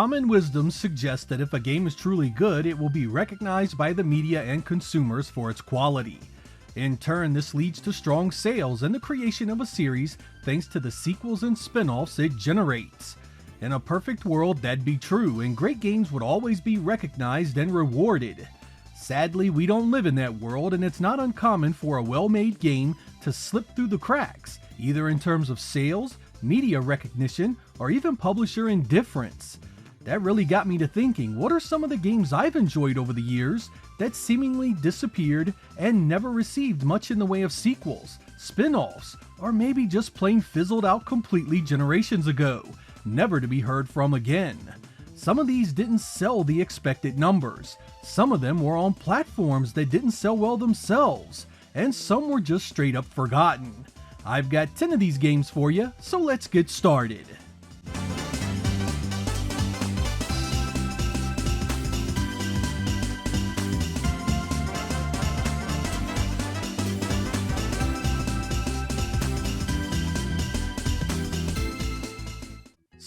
Common wisdom suggests that if a game is truly good, it will be recognized by the media and consumers for its quality. In turn, this leads to strong sales and the creation of a series thanks to the sequels and spin-offs it generates. In a perfect world, that'd be true, and great games would always be recognized and rewarded. Sadly, we don't live in that world, and it's not uncommon for a well-made game to slip through the cracks, either in terms of sales, media recognition, or even publisher indifference. That really got me to thinking, what are some of the games I've enjoyed over the years that seemingly disappeared and never received much in the way of sequels, spin-offs, or maybe just plain fizzled out completely generations ago, never to be heard from again? Some of these didn't sell the expected numbers, some of them were on platforms that didn't sell well themselves, and some were just straight up forgotten. I've got 10 of these games for you, so let's get started.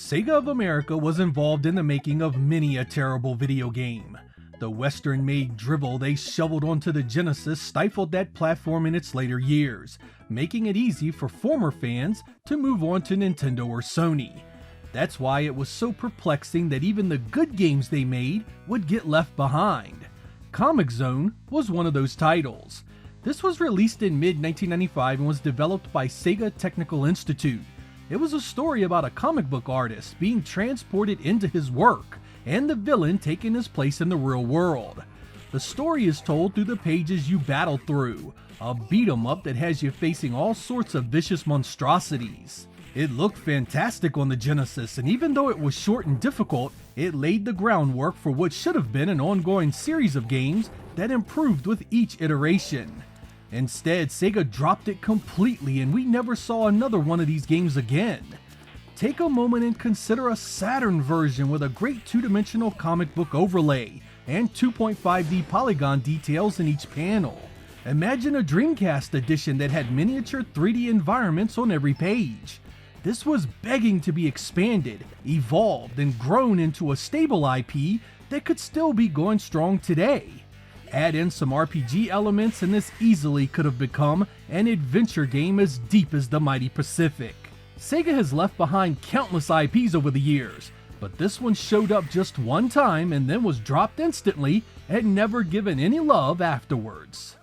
Sega of America was involved in the making of many a terrible video game. The Western-made drivel they shoveled onto the Genesis stifled that platform in its later years, making it easy for former fans to move on to Nintendo or Sony. That's why it was so perplexing that even the good games they made would get left behind. Comix Zone was one of those titles. This was released in mid-1995 and was developed by Sega Technical Institute. It was a story about a comic book artist being transported into his work, and the villain taking his place in the real world. The story is told through the pages you battle through, a beat-em-up that has you facing all sorts of vicious monstrosities. It looked fantastic on the Genesis, and even though it was short and difficult, it laid the groundwork for what should have been an ongoing series of games that improved with each iteration. Instead, Sega dropped it completely and we never saw another one of these games again. Take a moment and consider a Saturn version with a great two-dimensional comic book overlay and 2.5D polygon details in each panel. Imagine a Dreamcast edition that had miniature 3D environments on every page. This was begging to be expanded, evolved, and grown into a stable IP that could still be going strong today. Add in some RPG elements and this easily could have become an adventure game as deep as the mighty Pacific. Sega has left behind countless IPs over the years, but this one showed up just one time and then was dropped instantly and never given any love afterwards.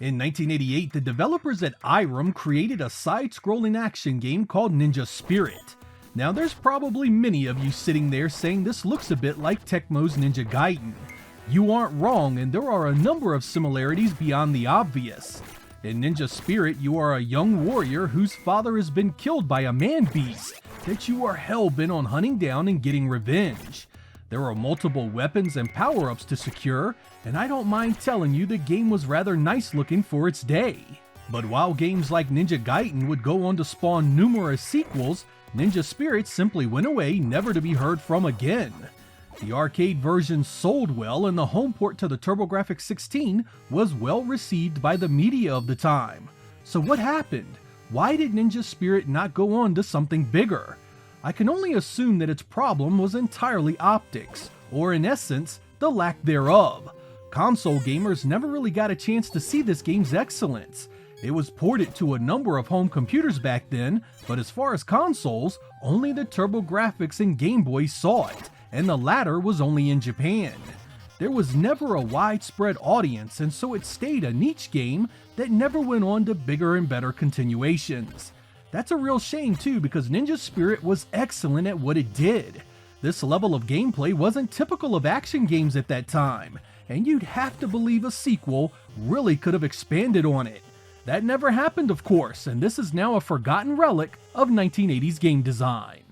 In 1988, the developers at Irem created a side-scrolling action game called Ninja Spirit. Now there's probably many of you sitting there saying this looks a bit like Tecmo's Ninja Gaiden. You aren't wrong, and there are a number of similarities beyond the obvious. In Ninja Spirit, you are a young warrior whose father has been killed by a man-beast that you are hell-bent on hunting down and getting revenge. There are multiple weapons and power-ups to secure, and I don't mind telling you the game was rather nice looking for its day. But while games like Ninja Gaiden would go on to spawn numerous sequels, Ninja Spirit simply went away, never to be heard from again. The arcade version sold well, and the home port to the TurboGrafx-16 was well received by the media of the time. So what happened? Why did Ninja Spirit not go on to something bigger? I can only assume that its problem was entirely optics, or in essence, the lack thereof. Console gamers never really got a chance to see this game's excellence. It was ported to a number of home computers back then, but as far as consoles, only the TurboGrafx and Game Boy saw it, and the latter was only in Japan. There was never a widespread audience, and so it stayed a niche game that never went on to bigger and better continuations. That's a real shame too, because Ninja Spirit was excellent at what it did. This level of gameplay wasn't typical of action games at that time, and you'd have to believe a sequel really could have expanded on it. That never happened, of course, and this is now a forgotten relic of 1980s game design.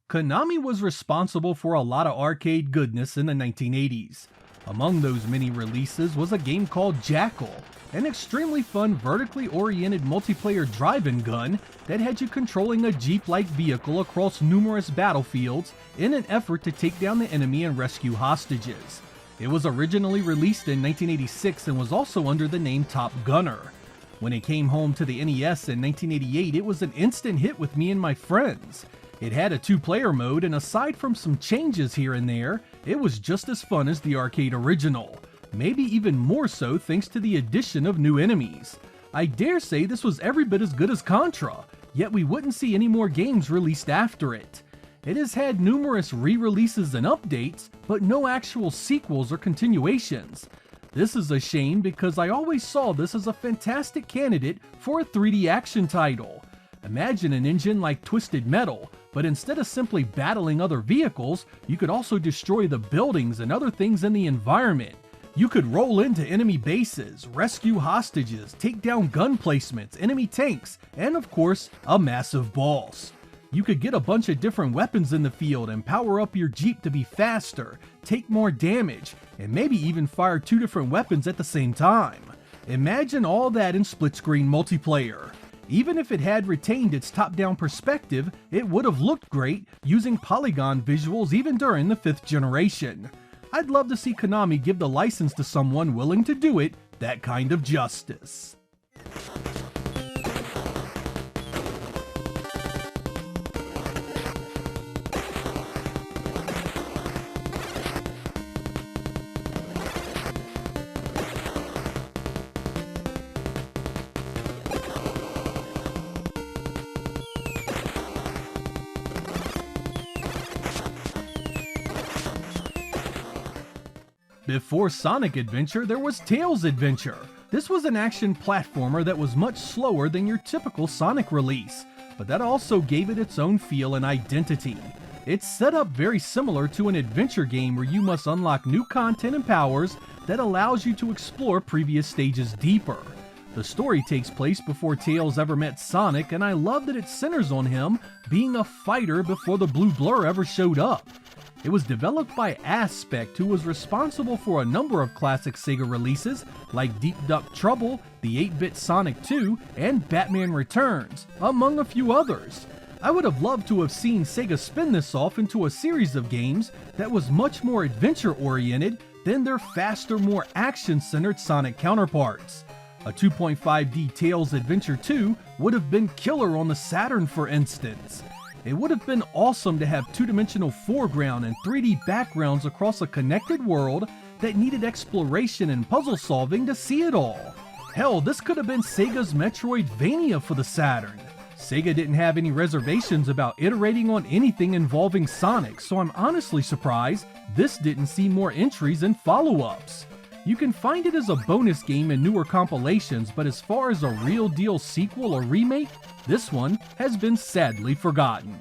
Konami was responsible for a lot of arcade goodness in the 1980s. Among those many releases was a game called Jackal, an extremely fun vertically oriented multiplayer drive-in gun that had you controlling a jeep-like vehicle across numerous battlefields in an effort to take down the enemy and rescue hostages. It was originally released in 1986 and was also under the name Top Gunner. When it came home to the NES in 1988, it was an instant hit with me and my friends. It had a 2-player mode, and aside from some changes here and there, it was just as fun as the arcade original. Maybe even more so thanks to the addition of new enemies. I dare say this was every bit as good as Contra, yet we wouldn't see any more games released after it. It has had numerous re-releases and updates, but no actual sequels or continuations. This is a shame because I always saw this as a fantastic candidate for a 3D action title. Imagine an engine like Twisted Metal, but instead of simply battling other vehicles, you could also destroy the buildings and other things in the environment. You could roll into enemy bases, rescue hostages, take down gun placements, enemy tanks, and of course, a massive boss. You could get a bunch of different weapons in the field and power up your Jeep to be faster, take more damage, and maybe even fire 2 different weapons at the same time. Imagine all that in split-screen multiplayer. Even if it had retained its top-down perspective, it would have looked great using polygon visuals even during the 5th generation. I'd love to see Konami give the license to someone willing to do it that kind of justice. Before Sonic Adventure, there was Tails Adventure. This was an action platformer that was much slower than your typical Sonic release, but that also gave it its own feel and identity. It's set up very similar to an adventure game where you must unlock new content and powers that allows you to explore previous stages deeper. The story takes place before Tails ever met Sonic, and I love that it centers on him being a fighter before the blue blur ever showed up. It was developed by Aspect, who was responsible for a number of classic Sega releases like Deep Duck Trouble, the 8-bit Sonic 2, and Batman Returns, among a few others. I would have loved to have seen Sega spin this off into a series of games that was much more adventure-oriented than their faster, more action-centered Sonic counterparts. A 2.5D Tails Adventure 2 would have been killer on the Saturn, for instance. It would have been awesome to have 2-dimensional foreground and 3D backgrounds across a connected world that needed exploration and puzzle solving to see it all. Hell, this could have been Sega's Metroidvania for the Saturn. Sega didn't have any reservations about iterating on anything involving Sonic, so I'm honestly surprised this didn't see more entries and follow-ups. You can find it as a bonus game in newer compilations, but as far as a real deal sequel or remake, this one has been sadly forgotten.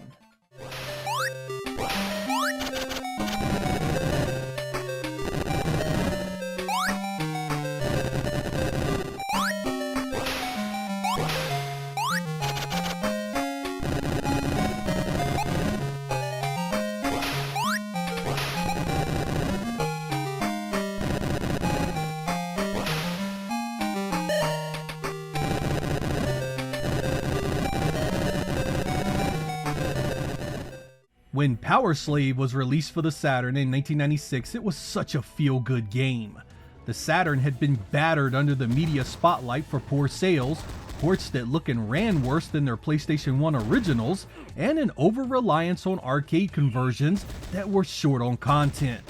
When Power Slave was released for the Saturn in 1996, it was such a feel-good game. The Saturn had been battered under the media spotlight for poor sales, ports that look and ran worse than their PlayStation 1 originals, and an over-reliance on arcade conversions that were short on content.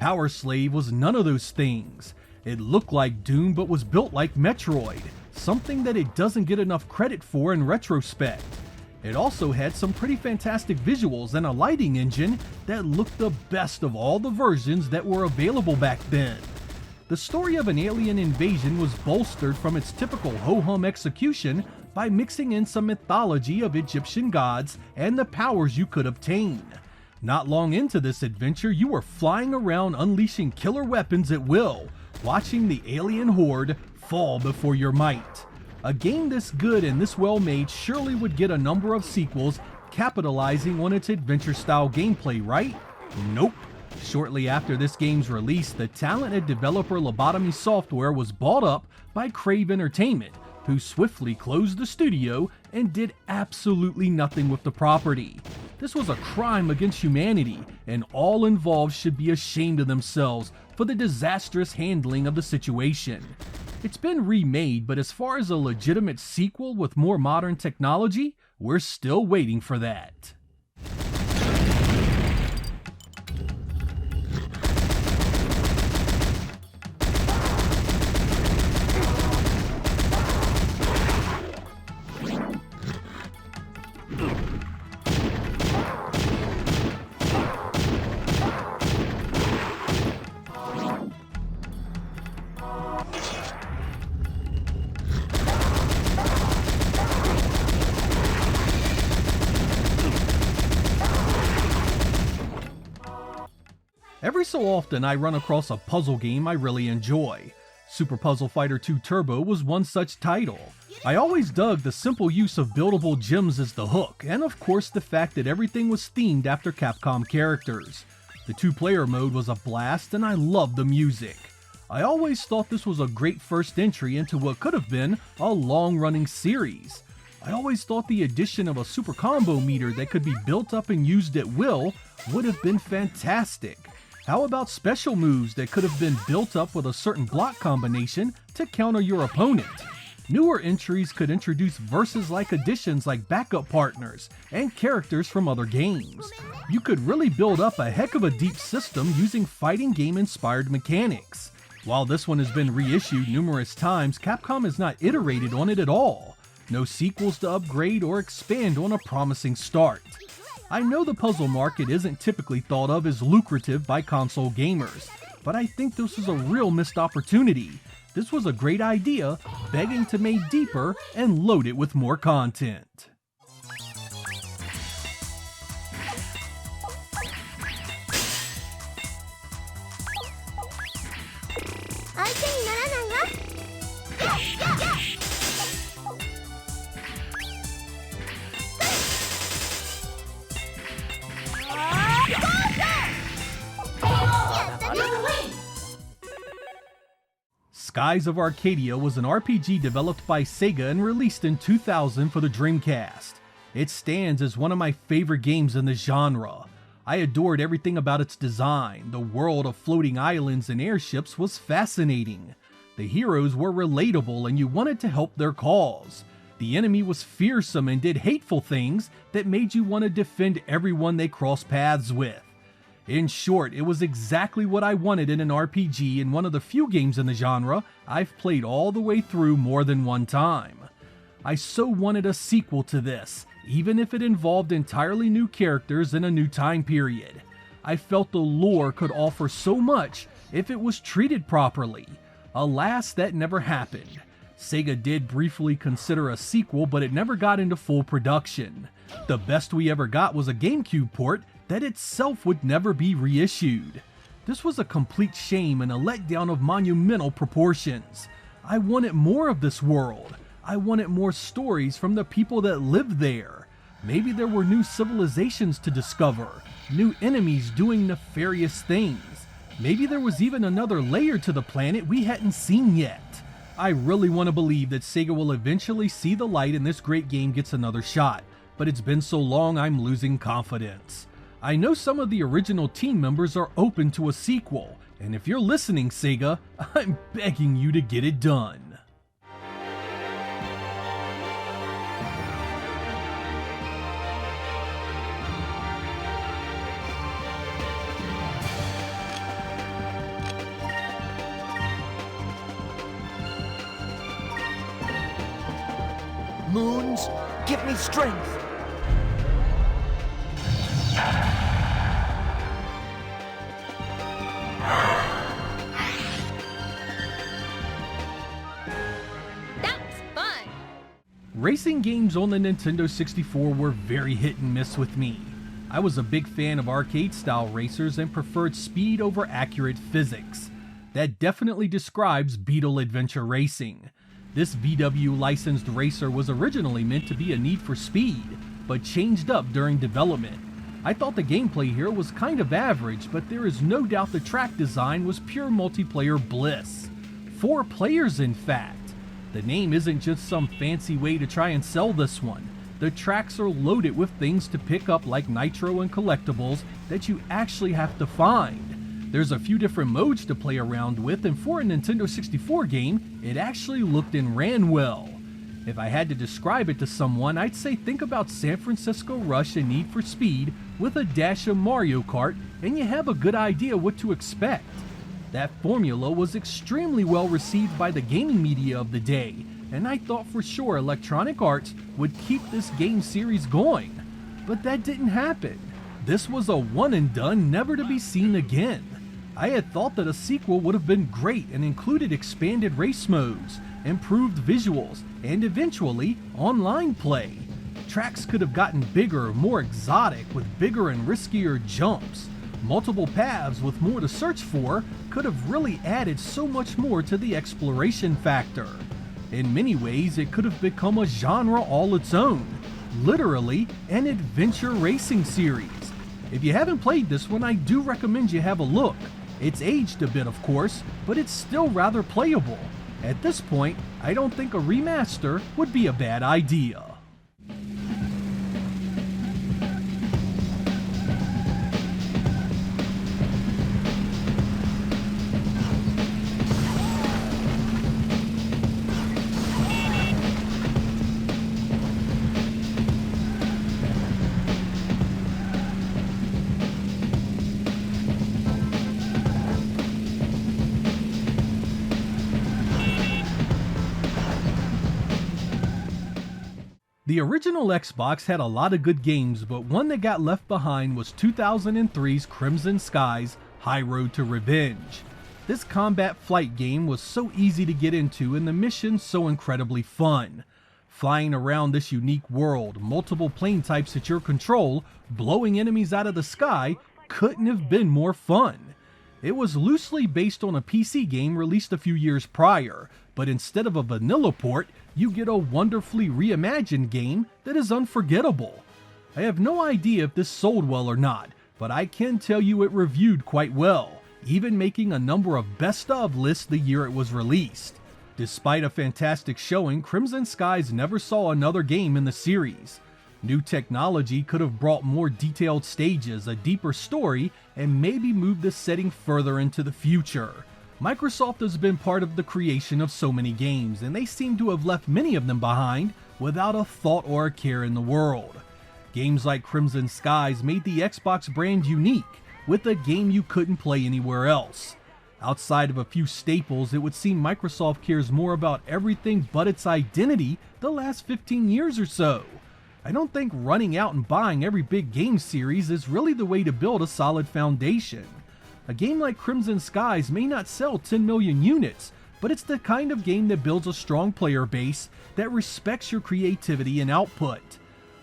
Power Slave was none of those things. It looked like Doom but was built like Metroid, something that it doesn't get enough credit for in retrospect. It also had some pretty fantastic visuals and a lighting engine that looked the best of all the versions that were available back then. The story of an alien invasion was bolstered from its typical ho-hum execution by mixing in some mythology of Egyptian gods and the powers you could obtain. Not long into this adventure, you were flying around unleashing killer weapons at will, watching the alien horde fall before your might. A game this good and this well made surely would get a number of sequels capitalizing on its adventure-style gameplay, right? Nope. Shortly after this game's release, the talented developer Lobotomy Software was bought up by Crave Entertainment, who swiftly closed the studio and did absolutely nothing with the property. This was a crime against humanity, and all involved should be ashamed of themselves for the disastrous handling of the situation. It's been remade, but as far as a legitimate sequel with more modern technology, we're still waiting for that. Every so often I run across a puzzle game I really enjoy. Super Puzzle Fighter 2 Turbo was one such title. I always dug the simple use of buildable gems as the hook, and of course the fact that everything was themed after Capcom characters. The two-player mode was a blast, and I loved the music. I always thought this was a great first entry into what could have been a long-running series. I always thought the addition of a super combo meter that could be built up and used at will would have been fantastic. How about special moves that could have been built up with a certain block combination to counter your opponent? Newer entries could introduce versus-like additions like backup partners and characters from other games. You could really build up a heck of a deep system using fighting game-inspired mechanics. While this one has been reissued numerous times, Capcom has not iterated on it at all. No sequels to upgrade or expand on a promising start. I know the puzzle market isn't typically thought of as lucrative by console gamers, but I think this was a real missed opportunity. This was a great idea, begging to be made deeper and loaded with more content. Skies of Arcadia was an RPG developed by Sega and released in 2000 for the Dreamcast. It stands as one of my favorite games in the genre. I adored everything about its design. The world of floating islands and airships was fascinating. The heroes were relatable and you wanted to help their cause. The enemy was fearsome and did hateful things that made you want to defend everyone they crossed paths with. In short, it was exactly what I wanted in an RPG and one of the few games in the genre I've played all the way through more than one time. I so wanted a sequel to this, even if it involved entirely new characters in a new time period. I felt the lore could offer so much if it was treated properly. Alas, that never happened. Sega did briefly consider a sequel, but it never got into full production. The best we ever got was a GameCube port that itself would never be reissued. This was a complete shame and a letdown of monumental proportions. I wanted more of this world. I wanted more stories from the people that lived there. Maybe there were new civilizations to discover, new enemies doing nefarious things. Maybe there was even another layer to the planet we hadn't seen yet. I really want to believe that Sega will eventually see the light and this great game gets another shot, but it's been so long I'm losing confidence. I know some of the original team members are open to a sequel, and if you're listening, Sega, I'm begging you to get it done. Moons, give me strength! Racing games on the Nintendo 64 were very hit and miss with me. I was a big fan of arcade-style racers and preferred speed over accurate physics. That definitely describes Beetle Adventure Racing. This VW licensed racer was originally meant to be a Need for Speed, but changed up during development. I thought the gameplay here was kind of average, but there is no doubt the track design was pure multiplayer bliss. 4 players in fact. The name isn't just some fancy way to try and sell this one. The tracks are loaded with things to pick up like nitro and collectibles that you actually have to find. There's a few different modes to play around with, and for a Nintendo 64 game, it actually looked and ran well. If I had to describe it to someone, I'd say think about San Francisco Rush and Need for Speed with a dash of Mario Kart, and you have a good idea what to expect. That formula was extremely well received by the gaming media of the day, and I thought for sure Electronic Arts would keep this game series going. But that didn't happen. This was a one and done, never to be seen again. I had thought that a sequel would have been great and included expanded race modes, improved visuals, and eventually online play. Tracks could have gotten bigger, more exotic, with bigger and riskier jumps. Multiple paths with more to search for could have really added so much more to the exploration factor. In many ways, it could have become a genre all its own, literally an adventure racing series. If you haven't played this one, I do recommend you have a look. It's aged a bit of course, but it's still rather playable. At this point, I don't think a remaster would be a bad idea. The original Xbox had a lot of good games, but one that got left behind was 2003's Crimson Skies: High Road to Revenge. This combat flight game was so easy to get into and the missions so incredibly fun. Flying around this unique world, multiple plane types at your control, blowing enemies out of the sky, couldn't have been more fun. It was loosely based on a PC game released a few years prior, but instead of a vanilla port, you get a wonderfully reimagined game that is unforgettable. I have no idea if this sold well or not, but I can tell you it reviewed quite well, even making a number of best of lists the year it was released. Despite a fantastic showing, Crimson Skies never saw another game in the series. New technology could have brought more detailed stages, a deeper story, and maybe moved the setting further into the future. Microsoft has been part of the creation of so many games, and they seem to have left many of them behind without a thought or a care in the world. Games like Crimson Skies made the Xbox brand unique, with a game you couldn't play anywhere else. Outside of a few staples, it would seem Microsoft cares more about everything but its identity the last 15 years or so. I don't think running out and buying every big game series is really the way to build a solid foundation. A game like Crimson Skies may not sell 10 million units, but it's the kind of game that builds a strong player base that respects your creativity and output.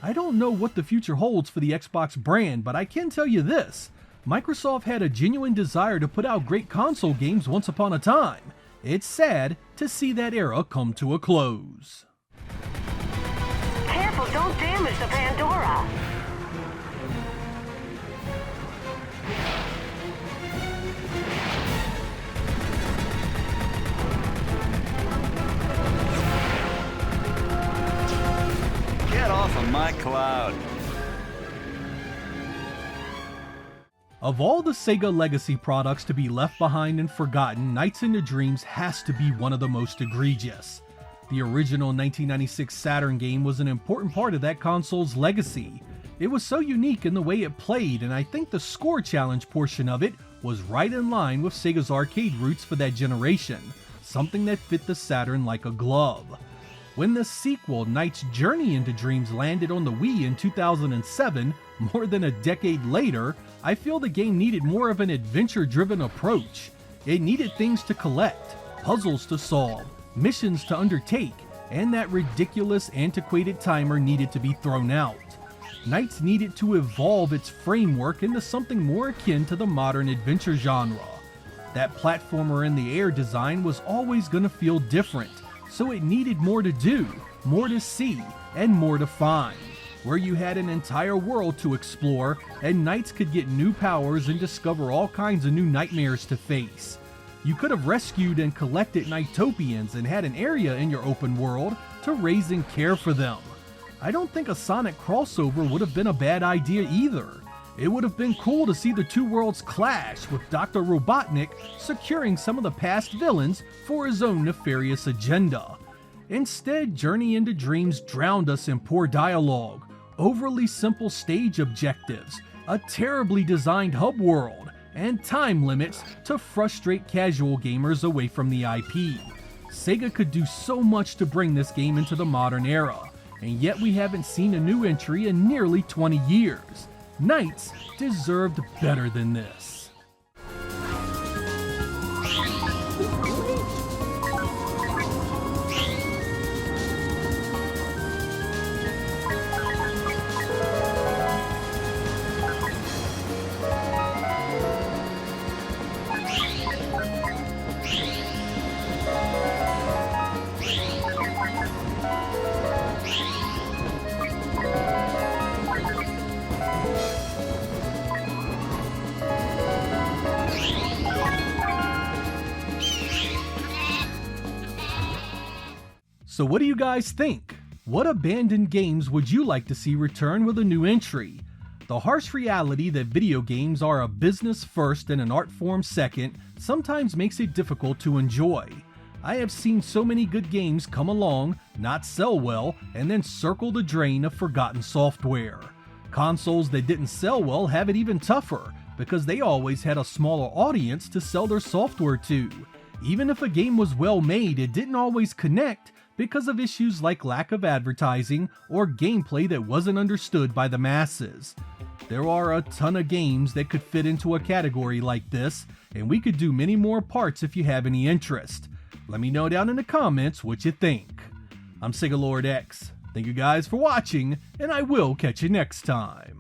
I don't know what the future holds for the Xbox brand, but I can tell you this: Microsoft had a genuine desire to put out great console games once upon a time. It's sad to see that era come to a close. Careful, don't damage the Pandora. Get off of my cloud. Of all the Sega Legacy products to be left behind and forgotten, Nights into Dreams has to be one of the most egregious. The original 1996 Saturn game was an important part of that console's legacy. It was so unique in the way it played, and I think the score challenge portion of it was right in line with Sega's arcade roots for that generation, something that fit the Saturn like a glove. When the sequel, Knight's Journey into Dreams, landed on the Wii in 2007, more than a decade later, I feel the game needed more of an adventure-driven approach. It needed things to collect, puzzles to solve, missions to undertake, and that ridiculous antiquated timer needed to be thrown out. Knights needed to evolve its framework into something more akin to the modern adventure genre. That platformer in the air design was always going to feel different, so it needed more to do, more to see, and more to find. where you had an entire world to explore and knights could get new powers and discover all kinds of new nightmares to face. You could have rescued and collected Knightopians and had an area in your open world to raise and care for them. I don't think a Sonic crossover would have been a bad idea either. It would have been cool to see the two worlds clash, with Dr. Robotnik securing some of the past villains for his own nefarious agenda. Instead, Journey into Dreams drowned us in poor dialogue, overly simple stage objectives, a terribly designed hub world, and time limits to frustrate casual gamers away from the IP. Sega could do so much to bring this game into the modern era, and yet we haven't seen a new entry in nearly 20 years. Knights deserved better than this. So what do you guys think? What abandoned games would you like to see return with a new entry? The harsh reality that video games are a business first and an art form second sometimes makes it difficult to enjoy. I have seen so many good games come along, not sell well, and then circle the drain of forgotten software. Consoles that didn't sell well have it even tougher, because they always had a smaller audience to sell their software to. Even if a game was well made, it didn't always connect because of issues like lack of advertising or gameplay that wasn't understood by the masses. There are a ton of games that could fit into a category like this, and we could do many more parts if you have any interest. Let me know down in the comments what you think. I'm Sega Lord X. Thank you guys for watching, and I will catch you next time.